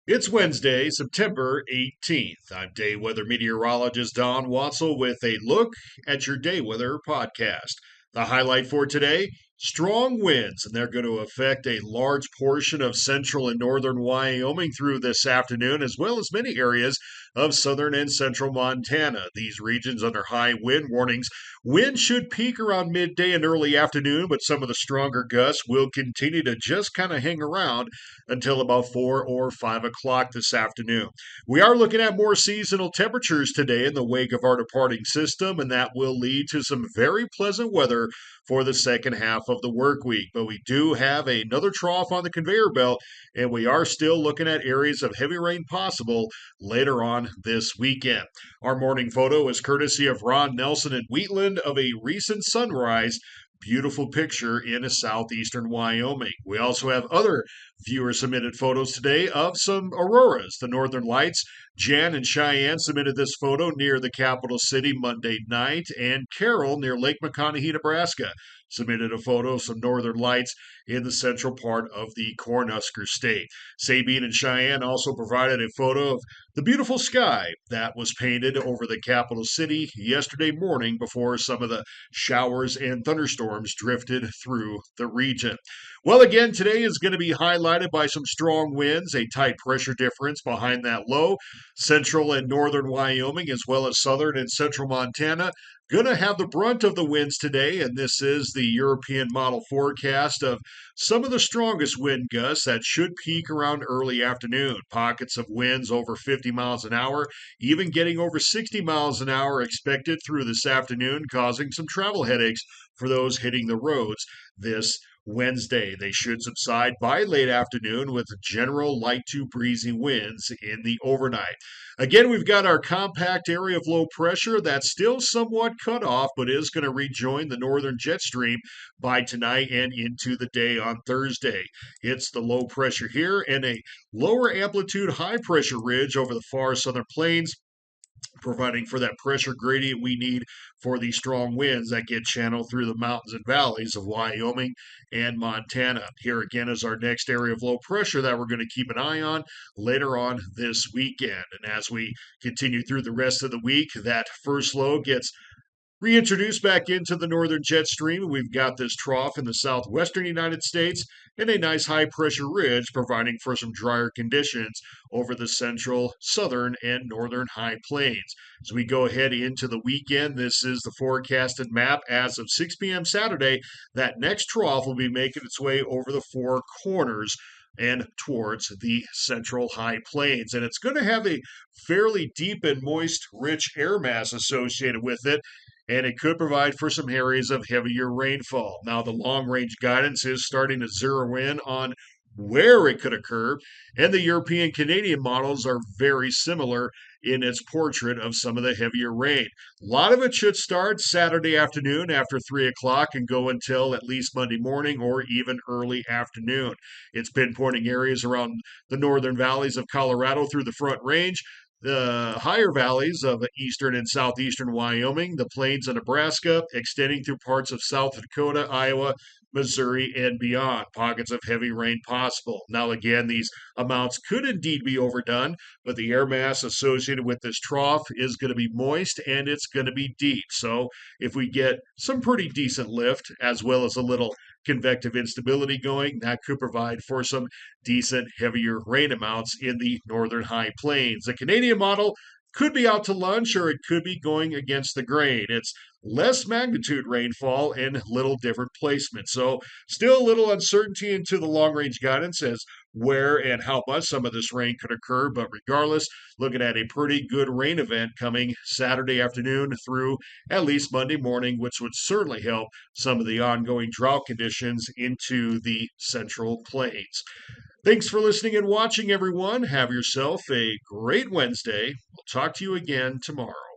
It's Wednesday, September 18th. I'm day weather meteorologist Don Watzel with a look at your day weather podcast. The highlight for today, strong winds, and they're going to affect a large portion of central and northern Wyoming through this afternoon, as well as many areas of southern and central Montana. These regions under high wind warnings. Wind should peak around midday and early afternoon, but some of the stronger gusts will continue to just kind of hang around until about 4 or 5 o'clock this afternoon. We are looking at more seasonal temperatures today in the wake of our departing system, and that will lead to some very pleasant weather for the second half of the work week. But we do have another trough on the conveyor belt, and we are still looking at areas of heavy rain possible later on this weekend. Our morning photo is courtesy of Ron Nelson and Wheatland of a recent sunrise. Beautiful picture in southeastern Wyoming. We also have other viewer submitted photos today of some auroras, the northern lights. Jan and Cheyenne submitted this photo near the capital city Monday night, and Carol near Lake McConaughey, Nebraska, submitted a photo of some northern lights in the central part of the Cornhusker State. Sabine and Cheyenne also provided a photo of the beautiful sky that was painted over the capital city yesterday morning before some of the showers and thunderstorms drifted through the region. Well, again, today is going to be highlighted by some strong winds, a tight pressure difference behind that low. Central and northern Wyoming, as well as southern and central Montana, going to have the brunt of the winds today, and this is the European model forecast of some of the strongest wind gusts that should peak around early afternoon. Pockets of winds over 50 miles an hour, even getting over 60 miles an hour expected through this afternoon, causing some travel headaches for those hitting the roads this Wednesday. They should subside by late afternoon with general light to breezy winds in the overnight. Again, we've got our compact area of low pressure that's still somewhat cut off, but is going to rejoin the northern jet stream by tonight and into the day on Thursday. It's the low pressure here and a lower amplitude high pressure ridge over the far southern plains, providing for that pressure gradient we need for the strong winds that get channeled through the mountains and valleys of Wyoming and Montana. Here again is our next area of low pressure that we're going to keep an eye on later on this weekend. And as we continue through the rest of the week, that first low gets reintroduced back into the northern jet stream. We've got this trough in the southwestern United States and a nice high pressure ridge providing for some drier conditions over the central, southern, and northern high plains. As we go ahead into the weekend, this is the forecasted map as of 6 p.m. Saturday. That next trough will be making its way over the four corners and towards the central high plains. And it's going to have a fairly deep and moist, rich air mass associated with it, and it could provide for some areas of heavier rainfall. Now, the long-range guidance is starting to zero in on where it could occur, and the European Canadian models are very similar in its portrait of some of the heavier rain. A lot of it should start Saturday afternoon after 3 o'clock and go until at least Monday morning or even early afternoon. It's pinpointing areas around the northern valleys of Colorado through the Front Range, the higher valleys of eastern and southeastern Wyoming, the plains of Nebraska, extending through parts of South Dakota, Iowa, Missouri, and beyond. Pockets of heavy rain possible. Now, again, these amounts could indeed be overdone, but the air mass associated with this trough is going to be moist and it's going to be deep. So, if we get some pretty decent lift as well as a little convective instability going, that could provide for some decent heavier rain amounts in the northern high plains. The Canadian model could be out to lunch or it could be going against the grain. It's less magnitude rainfall and little different placement. So still a little uncertainty into the long range guidance as where and how much some of this rain could occur. But regardless, looking at a pretty good rain event coming Saturday afternoon through at least Monday morning, which would certainly help some of the ongoing drought conditions into the central plains. Thanks for listening and watching, everyone. Have yourself a great Wednesday. We'll talk to you again tomorrow.